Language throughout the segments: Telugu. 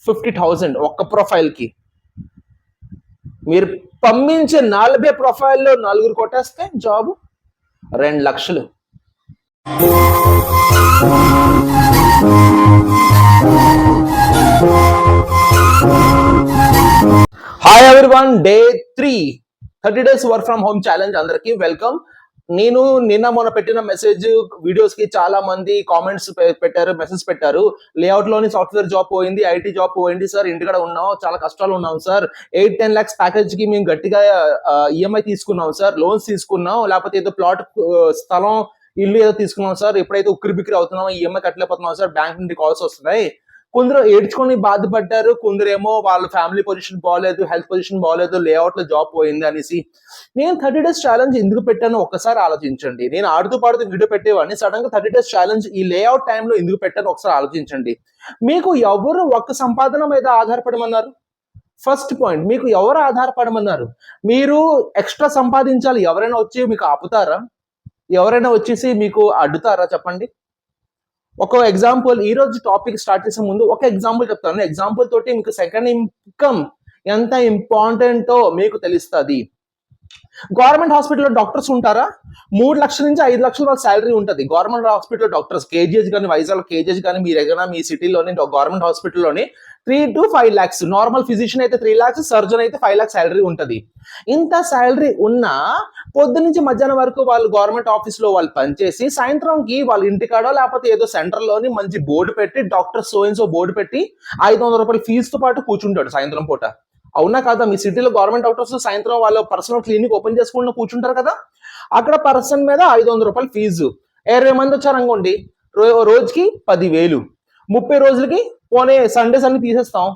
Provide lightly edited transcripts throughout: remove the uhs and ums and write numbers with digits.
50,000 ఒక్క ప్రొఫైల్కి. మీరు పంపించే 40 ప్రొఫైల్లో 4 కొట్టేస్తే జాబ్ 2 లక్షలు. Hi everyone, day 3 30 days work from home challenge. అందరికి వెల్కమ్. నేను నిన్న మొన్న పెట్టిన మెసేజ్ వీడియోస్ కి చాలా మంది కామెంట్స్ పెట్టారు, మెసేజ్ పెట్టారు. లేఅవుట్ లోని సాఫ్ట్వేర్ జాబ్ పోయింది, ఐటీ జాబ్ పోయింది సార్, ఇంటికాడ ఉన్నాం, చాలా కష్టాలు ఉన్నాం సార్, 8-10 lakhs ప్యాకేజ్ కి మేము గట్టిగా ఈఎంఐ తీసుకున్నాం సార్, లోన్స్ తీసుకున్నాం, లేకపోతే ఏదో ప్లాట్ స్థలం ఇల్లు ఏదో తీసుకున్నాం సార్, ఎప్పుడైతే ఉక్కిరి బిక్కిరి అవుతున్నాం, ఈఎంఐ కట్టలేకపోతున్నాం సార్, బ్యాంక్ నుండి కాల్స్ వస్తున్నాయి. కొందరు ఏడ్చుకొని బాధపడ్డారు, కొందరేమో వాళ్ళ ఫ్యామిలీ పొజిషన్ బాగలేదు, హెల్త్ పొజిషన్ బాగలేదు, లేఅవుట్ లో జాబ్ పోయింది అనేసి. నేను 30 days ఛాలెంజ్ ఎందుకు పెట్టానో ఒక్కసారి ఆలోచించండి. నేను ఆడుతూ పాడుతూ వీడియో పెట్టేవాడిని, సడన్ గా 30 days ఛాలెంజ్ ఈ లేఅవుట్ టైంలో ఎందుకు పెట్టానో ఒకసారి ఆలోచించండి. మీకు ఎవరు ఒక్క సంపాదన మీద ఆధారపడమన్నారు? ఫస్ట్ పాయింట్, మీకు ఎవరు ఆధారపడమన్నారు? మీరు ఎక్స్ట్రా సంపాదించాలి, ఎవరైనా వచ్చి మీకు ఆపుతారా? ఎవరైనా వచ్చేసి మీకు అడ్డుతారా? చెప్పండి. ఒక ఎగ్జాంపుల్, ఈ రోజు టాపిక్ స్టార్ట్ చేసే ముందు ఒక ఎగ్జాంపుల్ చెప్తాను. ఎగ్జాంపుల్ తోటి మీకు సెకండ్ ఇన్కమ్ ఎంత ఇంపార్టెంటో మీకు తెలుస్తుంది. గవర్నమెంట్ హాస్పిటల్లో డాక్టర్స్ ఉంటారా? 3 లక్షల నుంచి 5 లక్షల వరకు శాలరీ ఉంటుంది గవర్నమెంట్ హాస్పిటల్లో డాక్టర్స్. కేజీహెచ్ కానీ, వైజాగ్ కేజీహెచ్ కానీ, మీరు ఎక్కడ మీ సిటీలోని గవర్నమెంట్ హాస్పిటల్లోని 3 to 5 lakhs. నార్మల్ ఫిజిషియన్ అయితే 3 lakhs, సర్జన్ అయితే 5 lakhs శాలరీ ఉంటుంది. ఇంత శాలరీ ఉన్నా పొద్దు నుంచి మధ్యాహ్నం వరకు వాళ్ళు గవర్నమెంట్ ఆఫీస్ లో వాళ్ళు పనిచేసి సాయంత్రంకి వాళ్ళ ఇంటికాడో లేకపోతే ఏదో సెంటర్ లోని మంచి బోర్డు పెట్టి డాక్టర్ సో బోర్డు పెట్టి 500 రూపాయల ఫీజుతో పాటు కూర్చుంటాడు సాయంత్రం పూట. అవునా కాదా? మీ సిటీలో గవర్నమెంట్ డాక్టర్స్ సాయంత్రం వాళ్ళ పర్సనల్ క్లినిక్ ఓపెన్ చేసుకుంటూ కూర్చుంటారు కదా. అక్కడ పర్సన్ మీద 500 రూపాయల ఫీజు. 20 మంది వచ్చారనుకోండి, రోజుకి 10,000. 30 రోజులకి పోనీ సండేస్ అన్ని తీసేస్తాం,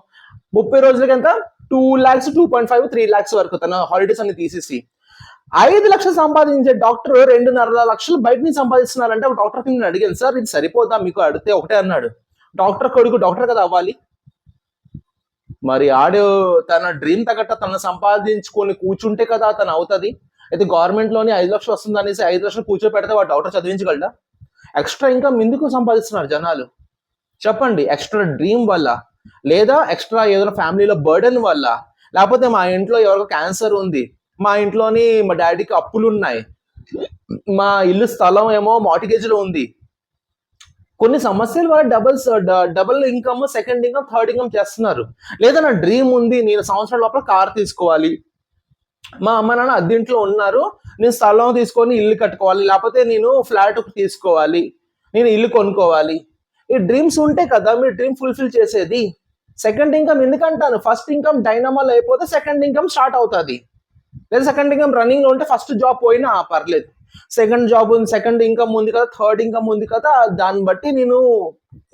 30 రోజులకి ఎంత? 2 lakhs, 2.5, 3 lakhs వరకు తన హాలిడేస్ అన్ని తీసేసి 5 లక్షలు సంపాదించే డాక్టర్ 2.5 లక్షలు బయట నుంచి సంపాదిస్తున్నారంటే ఒక డాక్టర్కి నేను అడిగాను, సార్ ఇది సరిపోదా మీకు? అడిగితే ఒకటే అన్నాడు, డాక్టర్ కొడుకు డాక్టర్ కదా అవ్వాలి. మరి ఆడు తన డ్రీమ్ తగ్గట్ట తను సంపాదించుకొని కూర్చుంటే కదా తను అవుతుంది. అయితే గవర్నమెంట్ లోని 5 లక్షలు వస్తుంది అనేసి 5 లక్షలు కూర్చోపెడితే వాడు డాక్టర్ చదివించగలడా? ఎక్స్ట్రా ఇన్కమ్ ఎందుకు సంపాదిస్తున్నారు జనాలు? చెప్పండి. ఎక్స్ట్రా డ్రీమ్ వల్ల, లేదా ఎక్స్ట్రా ఏదైనా ఫ్యామిలీలో బర్డెన్ వల్ల, లేకపోతే మా ఇంట్లో ఎవరికో క్యాన్సర్ ఉంది, మా ఇంట్లోని మా డాడీకి అప్పులు ఉన్నాయి, మా ఇల్లు స్థలం ఏమో మార్టిగేజ్ లో ఉంది, కొన్ని సమస్యల వల్ల double income, second income, third income చేస్తున్నారు. లేదా నా డ్రీమ్ ఉంది, నేను సంవత్సరం లోపల కార్ తీసుకోవాలి, మా అమ్మ నాన్న అద్దెంట్లో ఉన్నారు, నేను స్థలం తీసుకొని ఇల్లు కట్టుకోవాలి, లేకపోతే నేను ఫ్లాట్ తీసుకోవాలి, నేను ఇల్లు కొనుక్కోవాలి. ఈ డ్రీమ్స్ ఉంటే కదా మీ డ్రీమ్ ఫుల్ఫిల్ చేసేది. సెకండ్ ఇన్కమ్ ఎందుకంటాను, ఫస్ట్ ఇన్కమ్ డైనమాల్ అయిపోతే సెకండ్ ఇన్కమ్ స్టార్ట్ అవుతుంది. లేదా సెకండ్ ఇన్కమ్ రన్నింగ్ లో ఉంటే ఫస్ట్ జాబ్ పోయినా పర్లేదు, సెకండ్ జాబ్ ఉంది, సెకండ్ ఇన్కమ్ ఉంది కదా, థర్డ్ ఇన్కమ్ ఉంది కదా, దాన్ని బట్టి నేను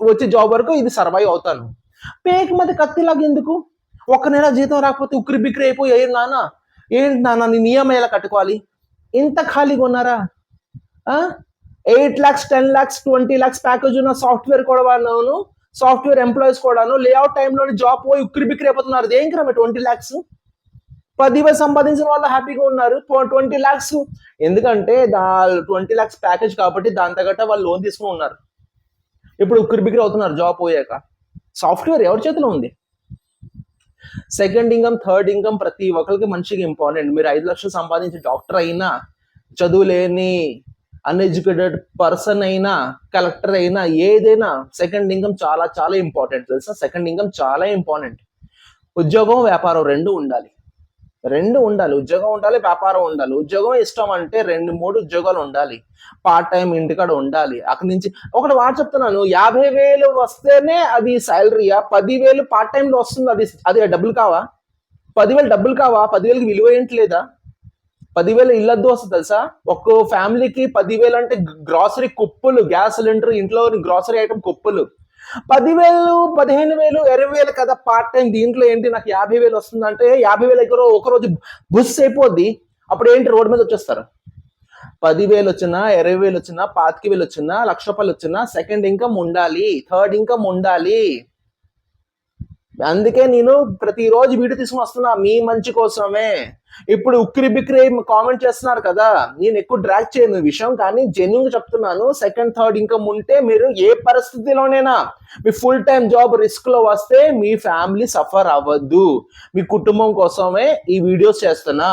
వచ్చే జాబ్ వరకు ఇది సర్వైవ్ అవుతాను. పేక్ మధ్య కత్తిలాగా ఎందుకు? ఒక నెల జీతం రాకపోతే ఉక్కిరి బిక్కిరి అయిపోయి, ఏంటి నాన్న నేను ఈఎంఐ ఎలా కట్టుకోవాలి? ఇంత ఖాళీగా ఉన్నారా? 8 lakhs, 10 lakhs, 20 lakhs ప్యాకేజ్ ఉన్న సాఫ్ట్వేర్ కూడా వాడినాను, సాఫ్ట్వేర్ ఎంప్లాయీస్ కూడాను లేఅవుట్ టైంలోని జాబ్ పోయి ఉక్కిరి బిక్కిరి అయిపోతున్నారు. దేనికి రా 20 lakhs? 10,000 సంపాదించిన వాళ్ళు హ్యాపీగా ఉన్నారు. 20 lakhs ఎందుకంటే 20 lakhs ప్యాకేజ్ కాబట్టి దాని తగ్గట్ట వాళ్ళు లోన్ తీసుకుని ఉన్నారు. ఇప్పుడు ఉక్కిరి బిక్కిరి అవుతున్నారు జాబ్ పోయాక. సాఫ్ట్వేర్ ఎవరి చేతిలో ఉంది? సెకండ్ ఇన్కమ్, థర్డ్ ఇన్కమ్ ప్రతి ఒక్కరికి మనిషికి ఇంపార్టెంట్. మీరు 5 లక్షలు సంపాదించే డాక్టర్ అయినా, చదువు లేని అన్ఎడ్యుకేటెడ్ పర్సన్ అయినా, కలెక్టర్ అయినా, ఏదైనా సెకండ్ ఇన్కమ్ చాలా చాలా ఇంపార్టెంట్ తెలుసా? సెకండ్ ఇన్కమ్ చాలా ఇంపార్టెంట్. ఉద్యోగం, వ్యాపారం రెండు ఉండాలి. ఉద్యోగం ఉండాలి, వ్యాపారం ఉండాలి. ఉద్యోగం ఇష్టం అంటే 2-3 ఉద్యోగాలు ఉండాలి, పార్ట్ టైం ఇంటికాడ ఉండాలి. అక్కడి నుంచి ఒకటి వాడు చెప్తున్నాను, 50,000 వస్తేనే అది శాలరీయా? 10,000 పార్ట్ టైంలో వస్తుంది, అది డబ్బులు కావా? 10,000 డబ్బులు కావా? 10,000కి విలువ ఏంటి లేదా? 10,000 ఇల్లద్దు వస్తుంది తెలుసా? ఒక్కో ఫ్యామిలీకి 10,000 అంటే గ్రాసరీ కుప్పలు, గ్యాస్ సిలిండర్, ఇంట్లో గ్రాసరీ ఐటమ్ కుప్పలు. 10,000, 15,000, 20,000 కదా పార్ట్ టైం. దీంట్లో ఏంటి నాకు 50,000 వస్తుందంటే 50,000 ఒకరోజు బుస్ అయిపోద్ది. అప్పుడు ఏంటి రోడ్డు మీద వచ్చేస్తారు. 10,000 వచ్చినా, 20,000 వచ్చినా, 25,000 వచ్చినా, 1,00,000 రూపాయలు వచ్చినా సెకండ్ ఇన్కమ్ ఉండాలి, థర్డ్ ఇన్కమ్ ఉండాలి. అందుకే నేను ప్రతిరోజు వీడియో తీసుకుని వస్తున్నా మీ మంచి కోసమే. ఇప్పుడు ఉక్కిరి బిక్కిరి కామెంట్ చేస్తున్నారు కదా, నేను ఎక్కువ డ్రాగ్ చేయను ఈ విషయం, కానీ జెన్యూన్ గా చెప్తున్నాను. సెకండ్ థర్డ్ ఇన్కమ్ ఉంటే మీరు ఏ పరిస్థితిలోనైనా మీ ఫుల్ టైం జాబ్ రిస్క్ లో వస్తే మీ ఫ్యామిలీ సఫర్ అవ్వద్దు. మీ కుటుంబం కోసమే ఈ వీడియోస్ చేస్తున్నా.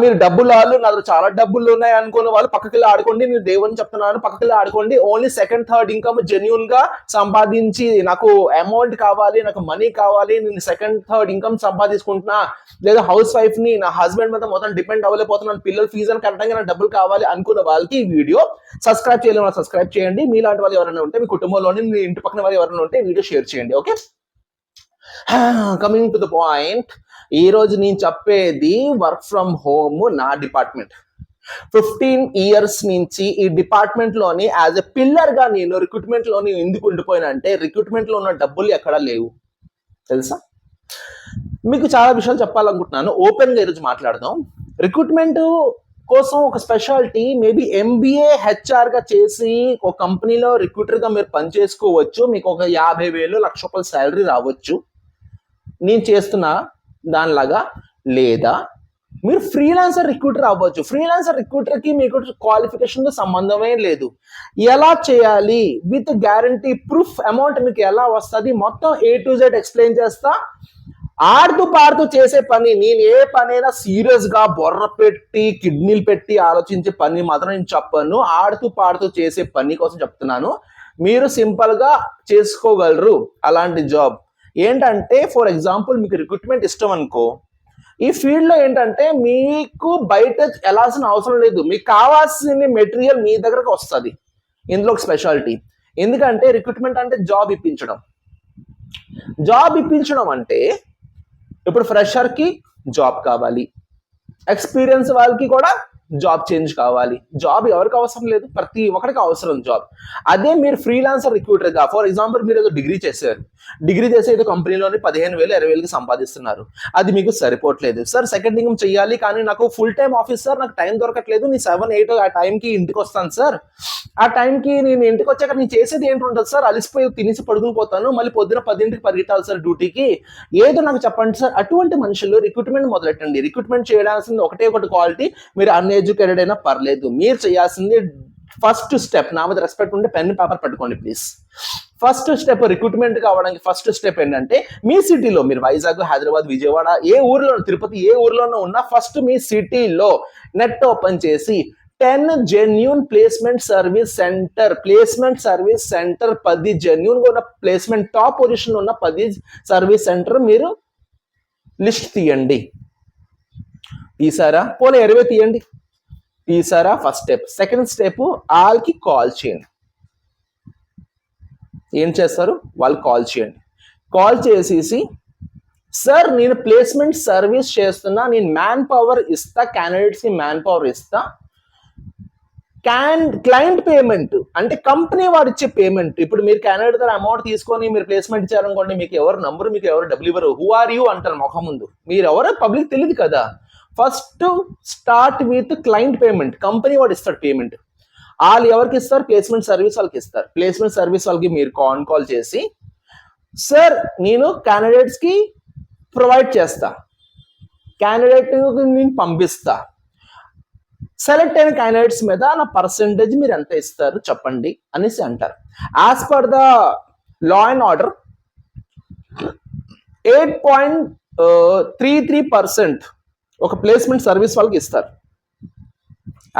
మీరు డబ్బులు వాళ్ళు నా దగ్గర చాలా డబ్బులు ఉన్నాయి అనుకున్న వాళ్ళు పక్కకి ఆడుకోండి. నేను దేవుని చెప్తున్నాను, పక్కకి ఆడుకోండి. Only second third income genuine గా సంపాదించి నాకు అమౌంట్ కావాలి, నాకు మనీ కావాలి, నేను సెకండ్ థర్డ్ ఇన్కమ్ సంపాదించుకుంటున్నా, లేదా హౌస్ వైఫ్ ని నా హస్బెండ్ మీద మొత్తం డిపెండ్ అవ్వలేకపోతున్నాను, పిల్లల ఫీజు అని కరెక్ట్గా నాకు డబ్బులు కావాలి అనుకున్న వాళ్ళకి ఈ వీడియో సబ్స్క్రైబ్ చేయలేము వాళ్ళు సబ్స్క్రైబ్ చేయండి. మీలాంటి వాళ్ళు ఎవరైనా ఉంటే, మీ కుటుంబంలోని మీ ఇంటి పక్కన వాళ్ళు ఎవరైనా ఉంటే వీడియో షేర్ చేయండి. Okay, coming to the point. ఈ రోజు నేను చెప్పేది వర్క్ ఫ్రమ్ హోమ్ నా డిపార్ట్మెంట్. 15 years నుంచి ఈ డిపార్ట్మెంట్ లోని యాజ్ ఎ పిల్లర్ గా నేను రిక్రూట్మెంట్ లోని ఎందుకు ఉండిపోయినా అంటే, రిక్రూట్మెంట్ లో ఉన్న డబ్బులు ఎక్కడా లేవు తెలుసా. మీకు చాలా విషయాలు చెప్పాలనుకుంటున్నాను, ఓపెన్ గా ఈరోజు మాట్లాడదాం. రిక్రూట్మెంట్ కోసం ఒక స్పెషాలిటీ, మేబీ MBA HR గా చేసి ఒక కంపెనీలో రిక్రూటర్ గా మీరు పని చేసుకోవచ్చు. మీకు ఒక 50,000 1,00,000 రూపాయల శాలరీ రావచ్చు నేను చేస్తున్నా దానిలాగా. లేదా మీరు ఫ్రీలాన్సర్ రిక్రూటర్ అవ్వచ్చు. ఫ్రీలాన్సర్ రిక్రూటర్ కి మీకు క్వాలిఫికేషన్ తో సంబంధమే లేదు. ఎలా చేయాలి విత్ గ్యారంటీ ప్రూఫ్ అమౌంట్ మీకు ఎలా వస్తుంది మొత్తం A to Z ఎక్స్ప్లెయిన్ చేస్తా. ఆడుతూ పాడుతూ చేసే పని, నేను ఏ పనైనా సీరియస్ గా బొర్ర పెట్టి కిడ్నీలు పెట్టి ఆలోచించే పని మాత్రం నేను చెప్పను. ఆడుతూ పాడుతూ చేసే పని కోసం చెప్తున్నాను. మీరు సింపుల్ గా చేసుకోగలరు అలాంటి జాబ్. ఏంటంటే ఫర్ ఎగ్జాంపుల్ మీకు రిక్రూట్మెంట్ ఇష్టం అనుకో, ఈ ఫీల్డ్ లో ఏంటంటే మీకు బయట వెళ్ళాల్సిన అవసరం లేదు, మీకు కావాల్సిన మెటీరియల్ మీ దగ్గరకు వస్తుంది. ఇందులో ఒక స్పెషాలిటీ, ఎందుకంటే రిక్రూట్మెంట్ అంటే జాబ్ ఇప్పించడం. జాబ్ ఇప్పించడం అంటే ఇప్పుడు ఫ్రెషర్ కి జాబ్ కావాలి, ఎక్స్పీరియన్స్ వాళ్ళకి కూడా జాబ్ చేంజ్ కావాలి. జాబ్ ఎవరికి అవసరం లేదు, ప్రతి ఒక్కరికి అవసరం జాబ్. అదే మీరు ఫ్రీలాన్సర్ రిక్రూటర్ గా, ఫర్ ఎగ్జాంపుల్ మీరు ఏదో డిగ్రీ చేశారు, డిగ్రీ చేసి ఏదో కంపెనీలోని 15,000 20,000 సంపాదిస్తున్నారు, అది మీకు సరిపోవట్లేదు. సార్ సెకండ్ ఇన్కమ్ చెయ్యాలి కానీ నాకు ఫుల్ టైం ఆఫీస్ సార్, నాకు టైం దొరకట్లేదు, నేను 7 8 ఆ టైంకి ఇంటికి వస్తాను సార్, ఆ టైంకి నేను ఇంటికి వచ్చాక నేను చేసేది ఏంటి సార్, అలిసిపోయి తినేసి పడుకుని పోతాను, మళ్ళీ పొద్దున 10ంటికి పరిగెట్టాలి సార్ డ్యూటీకి, ఏదో నాకు చెప్పండి సార్. అటువంటి మనుషులు రిక్రూట్మెంట్ మొదలెట్టండి. రిక్రూట్మెంట్ చేయాల్సింది ఒకటే ఒకటి క్వాలిటీ, మీరు అన్ఎడ్యుకేటెడ్ అయినా పర్లేదు, మీరు చేయాల్సింది ఫస్ట్ స్టెప్, నా మీద రెస్పెక్ట్ ఉంటే పెన్ పేపర్ పట్టుకోండి ప్లీజ్. ఫస్ట్ స్టెప్ రిక్రూట్మెంట్ కావడానికి ఫస్ట్ స్టెప్ ఏంటంటే, మీ సిటీలో మీరు వైజాగ్, హైదరాబాద్, విజయవాడ, ఏ ఊర్లో, తిరుపతి, ఏ ఊర్లోనూ ఉన్నా ఫస్ట్ మీ సిటీలో నెట్ ఓపెన్ చేసి 10 genuine placement service centre, placement service centre 10 genuine గా ఉన్న ప్లేస్మెంట్ టాప్ పొజిషన్ ఉన్న 10 సర్వీస్ సెంటర్ మీరు లిస్ట్ తీయండి. తీసారా? పోలే 20 తీయండి. తీసారా? First step. సెకండ్ స్టెప్, వాళ్ళకి కాల్ చేయండి. ఏం చేస్తారు? వాళ్ళు కాల్ చేయండి. కాల్ చేసేసి, సార్ నేను ప్లేస్మెంట్ సర్వీస్ చేస్తున్నా, నేను మ్యాన్ పవర్ ఇస్తా, క్యాండిడేట్స్ కి మ్యాన్ పవర్ ఇస్తా, క్లయింట్ పేమెంట్ అంటే కంపెనీ వాడు ఇచ్చే పేమెంట్. ఇప్పుడు మీరు క్యాండిడేట్ దగ్గర అమౌంట్ తీసుకొని మీరు ప్లేస్మెంట్ ఇచ్చారనుకోండి, మీకు ఎవరు నంబరు, మీకు ఎవరు డబ్బులు ఇవ్వరు. హూ ఆర్ యూ అంటారు ముఖం ముందు. మీరు ఎవరో పబ్లిక్ తెలియదు కదా. First start with client payment, company వాడు ఇస్తాడు పేమెంట్. వాళ్ళు ఎవరికి ఇస్తారు? ప్లేస్మెంట్ సర్వీస్ వాళ్ళకి ఇస్తారు. ప్లేస్మెంట్ సర్వీస్ వాళ్ళకి మీరు కాల్ చేసి, సార్ నేను క్యాండిడేట్స్ కి ప్రొవైడ్ చేస్తా, క్యాండిడేట్ నేను పంపిస్తా, సెలెక్ట్ అయిన క్యాండిడేట్స్ మీద నా పర్సెంటేజ్ మీరు ఎంత ఇస్తారు చెప్పండి అనేసి అంటారు. As per the law and order 8.33% ఒక ప్లేస్మెంట్ సర్వీస్ వాళ్ళకి ఇస్తారు.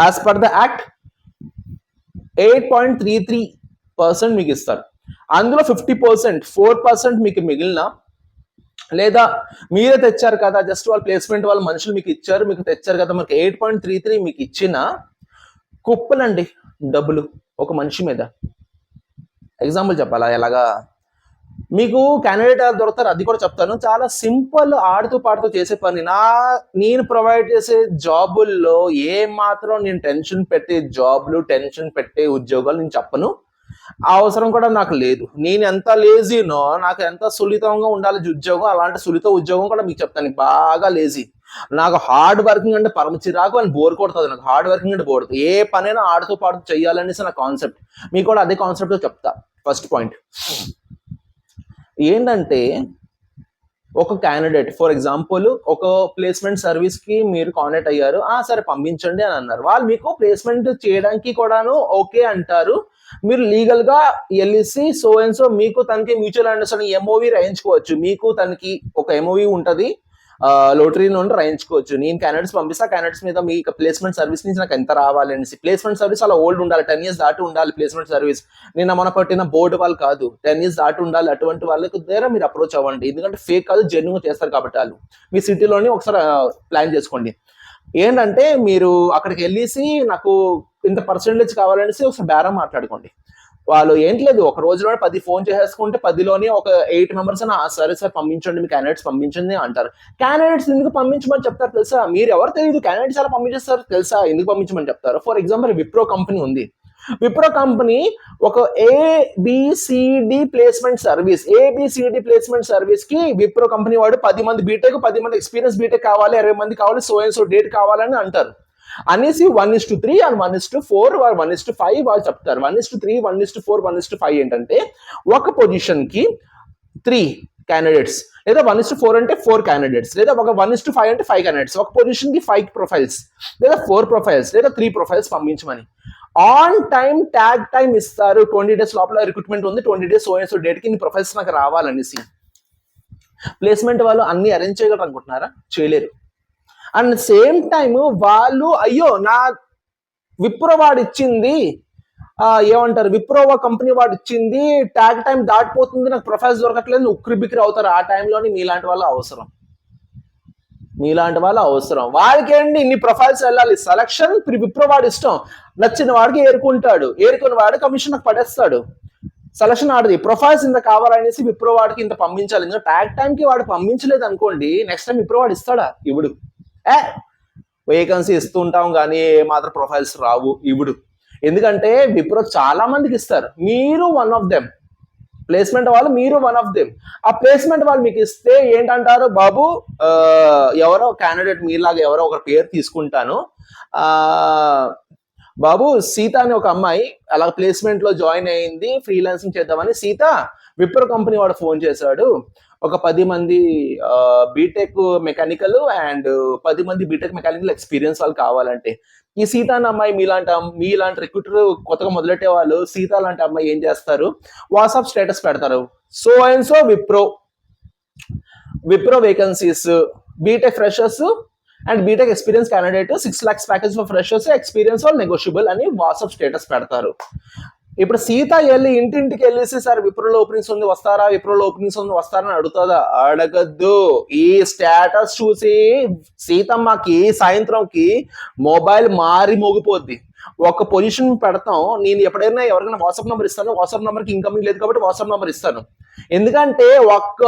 యాజ్ పర్ ద యాక్ట్ 8.33% మీకు ఇస్తారు. అందులో 50% 4% మీకు మిగిలిన, లేదా మీరే తెచ్చారు కదా, జస్ట్ వాళ్ళ ప్లేస్మెంట్ వాళ్ళ మనుషులు మీకు ఇచ్చారు, మీకు తెచ్చారు కదా, మనకి 8.33 మీకు ఇచ్చిన కుప్పలండి డబ్బులు ఒక మనిషి మీద. ఎగ్జాంపుల్ చెప్పాలా ఎలాగా? మీకు క్యాండిడేట్ దొరుకుతారు, అది కూడా చెప్తాను. చాలా సింపుల్, ఆడుతూ పాడుతూ చేసే పని. నేను ప్రొవైడ్ చేసే జాబుల్లో ఏ మాత్రం నేను టెన్షన్ పెట్టే జాబ్లు, టెన్షన్ పెట్టే ఉద్యోగాలు నేను చెప్పను. అవసరం కూడా నాకు లేదు. నేను ఎంత లేజీనో, నాకు ఎంత సున్నితంగా ఉండాలి ఉద్యోగం, అలాంటి సున్నిత ఉద్యోగం కూడా మీకు చెప్తాను. బాగా లేజీ, నాకు హార్డ్ వర్కింగ్ అంటే పరమ చిరాకు, అని బోర్ కొడుతుంది. నాకు హార్డ్ వర్కింగ్ అంటే బోర్. ఏ పనైనా ఆడుతూ పాడుతూ చెయ్యాలనేసి నా కాన్సెప్ట్. మీకు కూడా అదే కాన్సెప్ట్ చెప్తా. ఫస్ట్ పాయింట్, ఏంటంటే ఒక క్యాండిడేట్ ఫర్ ఎగ్జాంపుల్ ఒక ప్లేస్మెంట్ సర్వీస్ కి మీరు కాంటాక్ట్ అయ్యారు, సరే పంపించండి అని అన్నారు. వాళ్ళు మీకు ప్లేస్మెంట్ చేయడానికి కూడాను ఓకే అంటారు. మీరు లీగల్ గా వెళ్ళేసి సో అండ్ సో మీకు తనకి మ్యూచువల్ అండర్స్టాండింగ్ ఎంఓవి రాయించుకోవచ్చు. మీకు తనకి ఒక ఎంఓవి ఉంటది, లోటరీ నుండి రాయించుకోవచ్చు. నేను క్యాండిడేట్స్ పంపిస్తా, క్యాండిడేట్స్ మీద మీ ప్లేస్మెంట్ సర్వీస్ నుంచి నాకు ఎంత రావాలి అనేసి. ప్లేస్మెంట్ సర్వీస్ అలా ఓల్డ్ ఉండాలి, 10 years దాటి ఉండాలి ప్లేస్మెంట్ సర్వీస్. నిన్న మన పట్టిన బోర్డు వాళ్ళు కాదు, 10 years దాటి ఉండాలి. అటువంటి వాళ్ళకి దగ్గర మీరు అప్రోచ్ అవ్వండి, ఎందుకంటే ఫేక్ కాదు, జెన్యున్ చేస్తారు కాబట్టి. వాళ్ళు మీ సిటీలోని ఒకసారి ప్లాన్ చేసుకోండి. ఏంటంటే మీరు అక్కడికి వెళ్ళేసి నాకు ఇంత పర్సెంటేజ్ కావాలనేసి ఒకసారి బేరం మాట్లాడుకోండి. వాళ్ళు ఏంటి లేదు, ఒక రోజులోనే 10 ఫోన్ చేసేసుకుంటే 10లోనే ఒక 8 మెంబర్స్ సరే సార్ పంపించండి, మీ క్యాండిడేట్స్ పంపించండి అంటారు. క్యాండిడేట్స్ ఎందుకు పంపించమని చెప్తారు తెలుసా? మీరు ఎవరు తెలియదు, క్యాండిడేట్స్ ఎలా పంపించేస్తారు తెలుసా? ఎందుకు పంపించమని చెప్తారు? ఫర్ ఎగ్జాంపుల్ విప్రో కంపెనీ ఉంది. విప్రో కంపెనీ ఒక ఏబిసిడి ప్లేస్మెంట్ సర్వీస్ కి విప్రో కంపెనీ వాడు 10 మంది బీటెక్, 10 మంది ఎక్స్పీరియన్స్ బీటెక్ కావాలి, 20 మంది కావాలి, సో అండ్ సో డేట్ కావాలని అంటారు. అనేసి 1:3 అండ్ 1:4 1:5 వాళ్ళు చెప్తారు. 1:3 1:4 1:5 ఏంటంటే ఒక పొజిషన్ కి 3 క్యాండిడేట్స్, లేదా 1:4 అంటే 4 క్యాండిడేట్స్, లేదా ఒక 1:5 అంటే 5 క్యాండిడేట్స్. ఒక పొజిషన్ కి 5 ప్రొఫైల్స్, లేదా 4 ప్రొఫైల్స్, లేదా 3 ప్రొఫైల్స్ పంపించమని. ఆన్ టైం ట్యాగ్ టైం ఇస్తారు. 20 days లోపల రిక్రూట్మెంట్ ఉంది, 20 days so and so date కి నీ ప్రొఫైల్స్ నాకు రావాలనేసి. ప్లేస్మెంట్ వాళ్ళు అన్ని అరేంజ్ చేయగలరు అనుకుంటున్నారా? చేయలేరు. అండ్ సేమ్ టైమ్ వాళ్ళు అయ్యో నా విప్రో వాడు ఇచ్చింది, ఏమంటారు, విప్రోవా కంపెనీ వాడు ఇచ్చింది ట్యాగ్ టైం దాటిపోతుంది, నాకు ప్రొఫైల్స్ దొరకట్లేదు, ఉక్కిరి బిక్కిరి అవుతారు. ఆ టైంలోని మీలాంటి వాళ్ళు అవసరం. వాడికేంటి ఇన్ని ప్రొఫైల్స్ వెళ్ళాలి? సెలక్షన్ విప్రో వాడు ఇష్టం, నచ్చిన వాడికి ఏరుకుంటాడు, ఏరుకున్న వాడు కమిషన్ నాకు పడేస్తాడు. సెలక్షన్ ఆడది, ప్రొఫైల్స్ ఇంత కావాలనేసి విప్రో వాడికి ఇంత పంపించాలి. ఇంకా ట్యాగ్ టైంకి వాడు పంపించలేదు అనుకోండి, నెక్స్ట్ టైం విప్రో వాడు ఇస్తాడా? ఇవుడు. వేకెన్సీ ఇస్తుంటాం కానీ మాత్రం ప్రొఫైల్స్ రావు, ఇవుడు. ఎందుకంటే విప్రో చాలా మందికి ఇస్తారు, మీరు వన్ ఆఫ్ దెమ్. ప్లేస్మెంట్ వాళ్ళు మీరు వన్ ఆఫ్ దెమ్. ఆ ప్లేస్మెంట్ వాళ్ళు మీకు ఇస్తే ఏంటంటారు, బాబు ఎవరో క్యాండిడేట్ మీలాగా ఎవరో ఒక పేరు తీసుకుంటాను, బాబు సీత అని ఒక అమ్మాయి అలా ప్లేస్మెంట్ లో జాయిన్ అయింది, ఫ్రీలాన్సింగ్ చేద్దామని. సీత విప్రో కంపెనీ వాడు ఫోన్ చేశాడు, ఒక 10 మంది బీటెక్ మెకానికల్ అండ్ 10 మంది బీటెక్ మెకానికల్ ఎక్స్పీరియన్స్ వాళ్ళు కావాలంటే. ఈ సీత అన్న అమ్మాయి మీలాంటి రిక్రూటర్ కొత్తగా మొదలెట్టే వాళ్ళు సీత లాంటి అమ్మాయి ఏం చేస్తారు, వాట్సాప్ స్టేటస్ పెడతారు, so and so Wipro vacancies, BTech freshers and BTech experience candidate 6 lakhs package for freshers, experience all negotiable అని వాట్సాప్ స్టేటస్ పెడతారు. ఇప్పుడు సీత వెళ్ళి ఇంటింటికి వెళ్ళేసి సార్ విప్రోలో ఓపెనింగ్స్ ఉంది వస్తారా, విప్రోలో ఓపెనింగ్స్ ఉంది వస్తారా అని అడుగుతుందా? అడగద్దు. ఈ స్టేటస్ చూసి సీతమ్మకి సాయంత్రంకి మొబైల్ మారి మోగిపోద్ది. ఒక పొజిషన్ పెడతాం, నేను ఎప్పుడైనా ఎవరికైనా వాట్సాప్ నెంబర్ ఇస్తాను, వాట్సాప్ నెంబర్కి ఇన్కమింగ్ లేదు కాబట్టి వాట్సాప్ నెంబర్ ఇస్తాను. ఎందుకంటే ఒక్క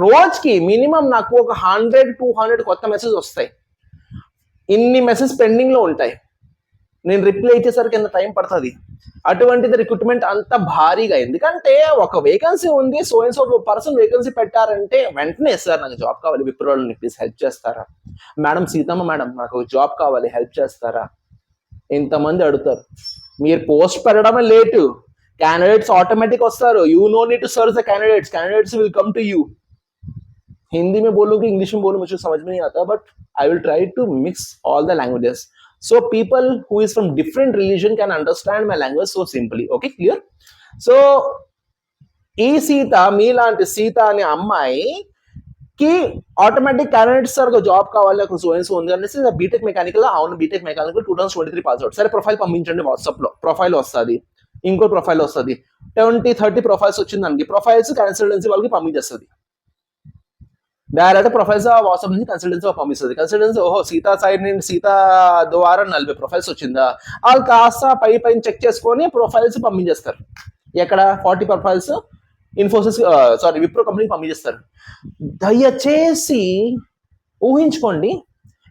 రోజుకి మినిమం నాకు ఒక 100-200 కొత్త మెసేజ్ వస్తాయి. ఇన్ని మెసేజ్ పెండింగ్ లో ఉంటాయి, నేను రిప్లై ఇచ్చేసరికి ఎంత టైం పడుతుంది. అటువంటిది రిక్రూట్మెంట్ అంత భారీగా. ఎందుకంటే ఒక వేకెన్సీ ఉంది, so and so person vacancy పెట్టారంటే వెంటనే సార్ నాకు జాబ్ కావాలి విప్రోని ప్లీజ్ హెల్ప్ చేస్తారా, మేడం సీతమ్మ మేడం నాకు జాబ్ కావాలి హెల్ప్ చేస్తారా, ఇంతమంది అడుగుతారు. మీరు పోస్ట్ పెట్టడమే లేటు, कैंडिडेट्स ऑटोमेटिक वस्तारू, you know need to search the candidates will come to you. Hindi में बोलूँ कि इंग्लिश में बोलूँ मुझे समझ में नहीं आता, but I will try to mix all the languages so people who is from different religion can understand my language so simply. Okay, clear? So ఈ సీత మీలాంటి సీత అనే అమ్మాయి కి ఆటోమేటిక్ క్యాండిడేట్స్ సార్ జాబ్ కావాలి అక్కడ సో అండ్ సో ఉంది అనేసి బీటెక్ మెకానికల్, అవును బీటెక్ మెకానికల్ 2023 పాస్ అవుట్. సరే ప్రొఫైల్ పంపించండి, వాట్సాప్ లో ప్రొఫైల్ వస్తుంది, ఇంకో ప్రొఫైల్ వస్తుంది, 20-30 ప్రొఫైల్స్ వచ్చిందండి. ప్రొఫైల్స్ కన్సల్టెన్సీ వాళ్ళకి పంపించేస్తుంది, డైరెక్ట్ ప్రొఫైల్స్ వాట్సాప్ నుంచి కన్సల్టెన్సీ పంపిస్తుంది. కన్సల్టెన్సీ ఓహో సీతా సైడ్ నుండి సీతా ద్వారా 40 ప్రొఫైల్స్ వచ్చిందా, వాళ్ళు కాస్త పైన చెక్ చేసుకొని ప్రొఫైల్స్ పంపించేస్తారు. ఎక్కడ 40 ప్రొఫైల్స్ ఇన్ఫోసిస్ విప్రో కంపెనీకి పంపించేస్తారు. దయచేసి ఊహించుకోండి,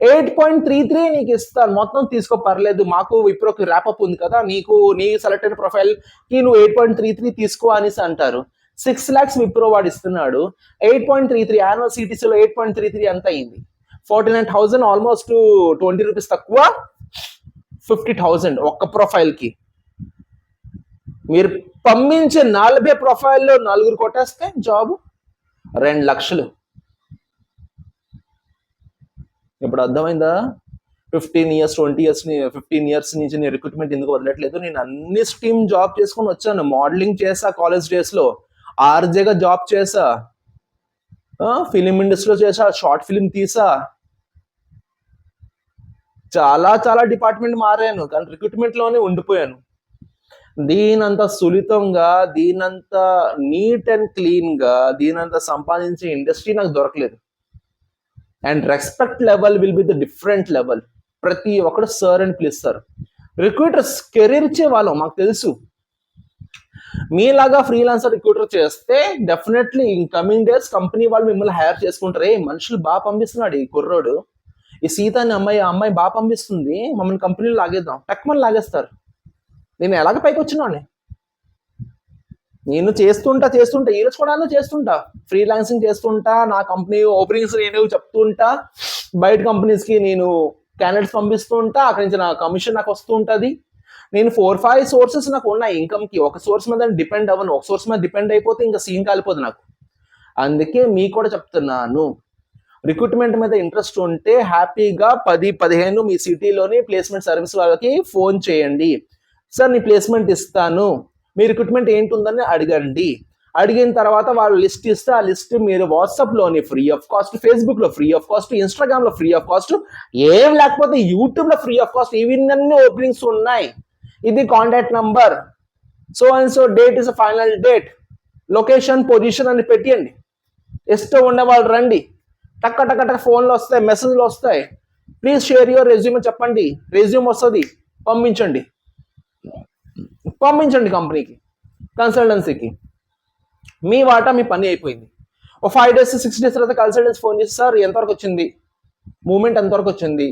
8.33 నీకు ఇస్తాను మొత్తం తీసుకో పర్లేదు, మాకు విప్రోకి ర్యాపప్ ఉంది కదా, నీ సెలెక్ట్ అయిన ప్రొఫైల్ కి నువ్వు 8.33 తీసుకో అనేసి అంటారు. 6 lakhs విప్రో వాడు ఇస్తున్నాడు, 8.33 యాన్యువల్ సిటీసీలో 8.33 ఎంత అయింది? 49,000, ఆల్మోస్ట్ 20 రూపీస్ తక్కువ, 50,000 ఒక్క ప్రొఫైల్ కి. మీరు పంపించే 40 ప్రొఫైల్లో నలుగురు కొట్టేస్తే జాబ్ 2 లక్షలు. ఇప్పుడు అర్థమైందా? 15 ఇయర్స్ 20 ఇయర్స్ 15 ఇయర్స్ నుంచి నేను రిక్రూట్మెంట్ ఎందుకు వదలట్లేదు? నేను అన్ని స్ట్రీమ్ జాబ్ చేసుకొని వచ్చాను. మోడలింగ్ చేసా కాలేజ్ డేస్లో, ఆర్జేగా జాబ్ చేసా, ఫిలిం ఇండస్ట్రీలో చేసా, షార్ట్ ఫిలిం తీసా, చాలా చాలా డిపార్ట్మెంట్ మారాను, కానీ రిక్రూట్మెంట్లోనే ఉండిపోయాను. దీనంత సులితంగా, దీనంత నీట్ అండ్ క్లీన్గా, దీనంత సంపాదించే ఇండస్ట్రీ నాకు దొరకలేదు. And respect level will be the different level. ప్రతి ఒక్కరు సార్ అని పిలుస్తారు. రిక్రూటర్స్ కెరీర్ ఇచ్చే వాళ్ళం, మాకు తెలుసు. మీలాగా ఫ్రీలాన్సర్ రిక్రూటర్ చేస్తే definitely in coming days company వాళ్ళు మిమ్మల్ని హైర్ చేసుకుంటారు. మనుషులు బాగా పంపిస్తున్నాడు ఈ కుర్రోడు, ఈ సీత అనే అమ్మాయి, ఆ అమ్మాయి బాగా పంపిస్తుంది, మమ్మల్ని కంపెనీలు లాగేద్దాం, టక్మని లాగేస్తారు. నేను ఎలాగ పైకి వచ్చినాను? నేను చేస్తుంటా ఈ రోజు కూడా చేస్తుంటా, ఫ్రీలాన్సింగ్ చేస్తుంటా, నా కంపెనీ ఓపెనింగ్స్ నేను చెప్తుంటా, బయట కంపెనీస్కి నేను క్యాండిడేట్స్ పంపిస్తూ ఉంటా, అక్కడి నుంచి నా కమిషన్ నాకు వస్తూ ఉంటుంది. నేను 4-5 సోర్సెస్ నాకు ఉన్నాయి ఇన్కమ్కి. ఒక సోర్స్ మీద డిపెండ్ అవ్వను. ఒక సోర్స్ మీద డిపెండ్ అయిపోతే ఇంకా సీన్ కాలిపోదు నాకు. అందుకే మీకు కూడా చెప్తున్నాను, రిక్రూట్మెంట్ మీద ఇంట్రెస్ట్ ఉంటే హ్యాపీగా 10-15 మీ సిటీలోని ప్లేస్మెంట్ సర్వీస్ వాళ్ళకి ఫోన్ చేయండి. సార్ నీ ప్లేస్మెంట్ ఇస్తాను, మీ రిక్రూట్మెంట్ ఏంటుందని అడగండి. అడిగిన తర్వాత వాళ్ళు లిస్ట్ ఇస్తే ఆ లిస్ట్ మీరు వాట్సాప్లోని ఫ్రీ ఆఫ్ కాస్ట్, ఫేస్బుక్లో ఫ్రీ ఆఫ్ కాస్ట్, ఇన్స్టాగ్రామ్లో ఫ్రీ ఆఫ్ కాస్ట్, ఏం లేకపోతే యూట్యూబ్లో ఫ్రీ ఆఫ్ కాస్ట్, ఇవన్నీ ఓపెనింగ్స్ ఉన్నాయి. ఇది contact number, so and so date is final date, location position అని పెట్టియండి. ఇష్టం ఉండే వాళ్ళు రండి. టక్క టక్క టక్క ఫోన్లు వస్తాయి, మెసేజ్లు వస్తాయి. ప్లీజ్ షేర్ యువర్ రెజ్యూమ్ చెప్పండి, రెజ్యూమ్ వస్తుంది, పంపించండి కంపెనీకి, కన్సల్టెన్సీకి. మీ వాటా మీ పని అయిపోయింది. ఒక 5 days 6 days తర్వాత కన్సల్టెన్సీ ఫోన్ చేసి, సార్ ఎంతవరకు వచ్చింది, మూమెంట్ ఎంతవరకు వచ్చింది,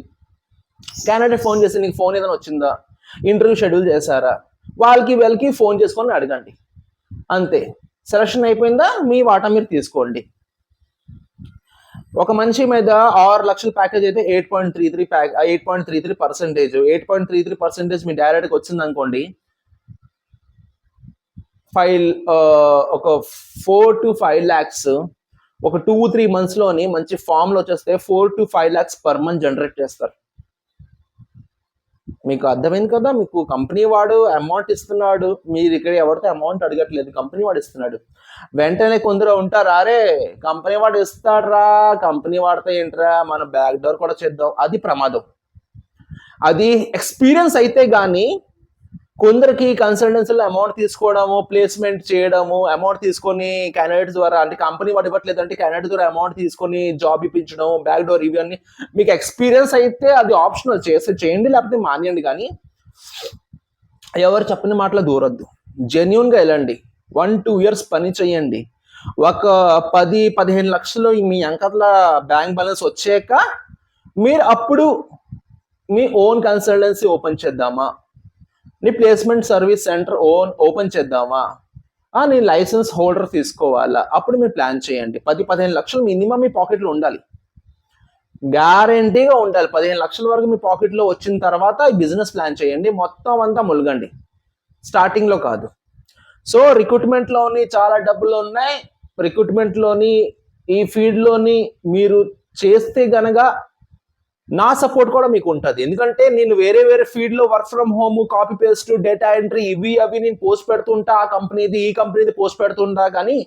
క్యాండిడేట్ ఫోన్ చేసి నీకు ఫోన్ ఏదైనా వచ్చిందా, ఇంటర్వ్యూ షెడ్యూల్ చేశారా, వాళ్ళకి ఫోన్ చేసుకొని అడగండి. అంతే, సెలక్షన్ అయిపోయిందా, మీ వాటా మీరు తీసుకోండి. ఒక మనిషి మీద 6 లక్షల ప్యాకేజ్ అయితే 8.33% మీ డైరెక్ట్గా వచ్చింది అనుకోండి. ఒక 4 to 5 lakhs ఒక 2-3 monthsలోని మంచి ఫామ్లో వచ్చేస్తే 4 to 5 lakhs per month generate చేస్తారు. మీకు అర్థమైంది కదా? మీకు కంపెనీ వాడు అమౌంట్ ఇస్తున్నాడు, మీరు ఇక్కడ ఎవరితో అమౌంట్ అడగట్లేదు, కంపెనీ వాడు ఇస్తున్నాడు. వెంటనే కొందరు ఉంటారు, అరే కంపెనీ వాడు ఇస్తాడ్రా, కంపెనీ వాడితే ఏంట్రా, మన బ్యాక్ డోర్ కూడా చేద్దాం. అది ప్రమాదం. అది ఎక్స్పీరియన్స్ అయితే కానీ కొందరికి కన్సల్టెన్సీలో అమౌంట్ తీసుకోవడము, ప్లేస్మెంట్ చేయడము, అమౌంట్ తీసుకొని క్యాండిడేట్స్ ద్వారా, అంటే కంపెనీ వాడు ఇవ్వట్లేదు అంటే క్యాండిడేట్ ద్వారా అమౌంట్ తీసుకొని జాబ్ ఇప్పించడం, బ్యాక్ డోర్, ఇవన్నీ మీకు ఎక్స్పీరియన్స్ అయితే అది ఆప్షనల్, చేయండి లేకపోతే మానేయండి. కానీ ఎవరు చెప్పిన మాటలు దూరొద్దు, జెన్యున్గా వెళ్ళండి. 1-2 years పని చేయండి. ఒక 10-15 లక్షలు మీ అంకట్ల బ్యాంక్ బ్యాలెన్స్ వచ్చాక మీరు అప్పుడు మీ ఓన్ కన్సల్టెన్సీ ఓపెన్ చేద్దామా, నీ ప్లేస్మెంట్ సర్వీస్ సెంటర్ ఓపెన్ చేద్దామా, నీ లైసెన్స్ హోల్డర్ తీసుకోవాలా, అప్పుడు మీరు ప్లాన్ చేయండి. 10-15 లక్షలు మినిమం మీ పాకెట్లో ఉండాలి, గ్యారంటీగా ఉండాలి. 15 లక్షల వరకు మీ పాకెట్లో వచ్చిన తర్వాత ఈ బిజినెస్ ప్లాన్ చేయండి. మొత్తం అంతా ములగండి, స్టార్టింగ్లో కాదు. సో రిక్రూట్మెంట్లోని చాలా డబ్బులు ఉన్నాయి. రిక్రూట్మెంట్లోని ఈ ఫీల్డ్లోని మీరు చేస్తే గనక నా సపోర్ట్ కూడా మీకు ఉంటుంది. ఎందుకంటే నేను వేరే ఫీల్డ్లో work from home, copy paste, data entry, అవి నేను పోస్ట్ పెడుతుంటా, ఆ కంపెనీది ఈ కంపెనీది పోస్ట్ పెడుతుంటా. కానీ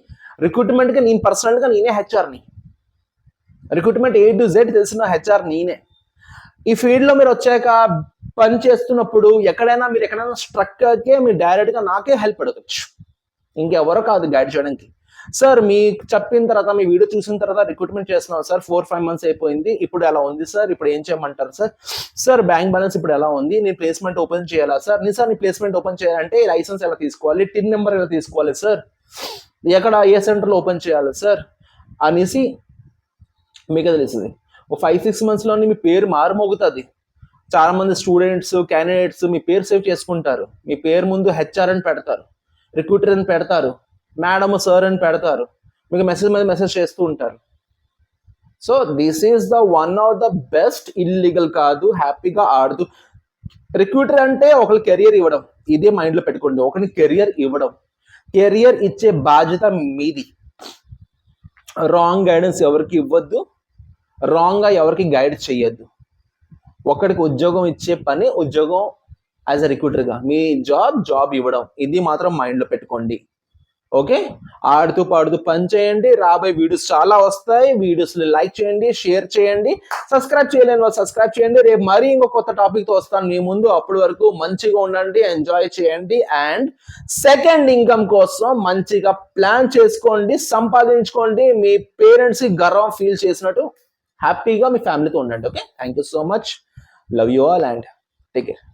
రిక్రూట్మెంట్కి నేను పర్సనల్గా నేనే హెచ్ఆర్ని. రిక్రూట్మెంట్ A to Z తెలిసిన హెచ్ఆర్ నేనే. ఈ ఫీల్డ్లో మీరు వచ్చాక పని చేస్తున్నప్పుడు ఎక్కడైనా స్ట్రక్ అయితే మీరు డైరెక్ట్గా నాకే హెల్ప్ అడగచ్చు, ఇంకెవరో కాదు గైడ్ చేయడానికి. సార్ మీకు చెప్పిన తర్వాత, మీ వీడియో చూసిన తర్వాత రిక్రూట్మెంట్ చేస్తున్నాం సార్, 4-5 months అయిపోయింది, ఇప్పుడు ఎలా ఉంది సార్, ఇప్పుడు ఏం చేయమంటారు సార్ బ్యాంక్ బ్యాలెన్స్ ఇప్పుడు ఎలా ఉంది, నేను ప్లేస్మెంట్ ఓపెన్ చేయాలా సార్, నీ ప్లేస్మెంట్ ఓపెన్ చేయాలంటే లైసెన్స్ ఎలా తీసుకోవాలి, టిన్ నెంబర్ ఎలా తీసుకోవాలి సార్, ఎక్కడ ఏ సెంటర్లో ఓపెన్ చేయాలి సార్ అనేసి మీకు తెలుస్తుంది. ఒక 5-6 monthsలోని మీ పేరు మారుమోగుతుంది. చాలా మంది స్టూడెంట్స్, క్యాండిడేట్స్ మీ పేరు సేవ్ చేసుకుంటారు. మీ పేరు ముందు హెచ్ఆర్ అని పెడతారు, రిక్రూటర్ అని పెడతారు, మేడమ్ సార్ అని పెడతారు, మీకు మెసేజ్ చేస్తూ ఉంటారు. So this is the one of the best. Illegal కాదు, హ్యాపీగా ఆడుతూ రిక్రూటర్ అంటే ఒకరి కెరియర్ ఇవ్వడం, ఇదే మైండ్ లో పెట్టుకోండి. ఒకరికి కెరియర్ ఇవ్వడం, కెరియర్ ఇచ్చే బాధ్యత మీది. రాంగ్ గైడెన్స్ ఎవరికి ఇవ్వద్దు, రాంగ్ గా ఎవరికి గైడ్ చేయొద్దు. ఒకరికి ఉద్యోగం ఇచ్చే పని ఉద్యోగం యాజ్ అ రిక్రూటర్గా, మీ జాబ్ ఇవ్వడం, ఇది మాత్రం మైండ్లో పెట్టుకోండి. ఓకే, ఆడుతూ పాడుతూ పని చేయండి. రాబోయే వీడియోస్ చాలా వస్తాయి. వీడియోస్ని లైక్ చేయండి, షేర్ చేయండి, సబ్స్క్రైబ్ చేయలేని వాళ్ళు సబ్స్క్రైబ్ చేయండి. రేపు మరీ ఇంకో కొత్త టాపిక్తో వస్తాను మీ ముందు. అప్పటి వరకు మంచిగా ఉండండి, ఎంజాయ్ చేయండి. అండ్ సెకండ్ ఇన్కమ్ కోసం మంచిగా ప్లాన్ చేసుకోండి, సంపాదించుకోండి. మీ పేరెంట్స్కి గర్వం ఫీల్ చేసినట్టు హ్యాపీగా మీ ఫ్యామిలీతో ఉండండి. Okay, thank you so much. Love you all and take care.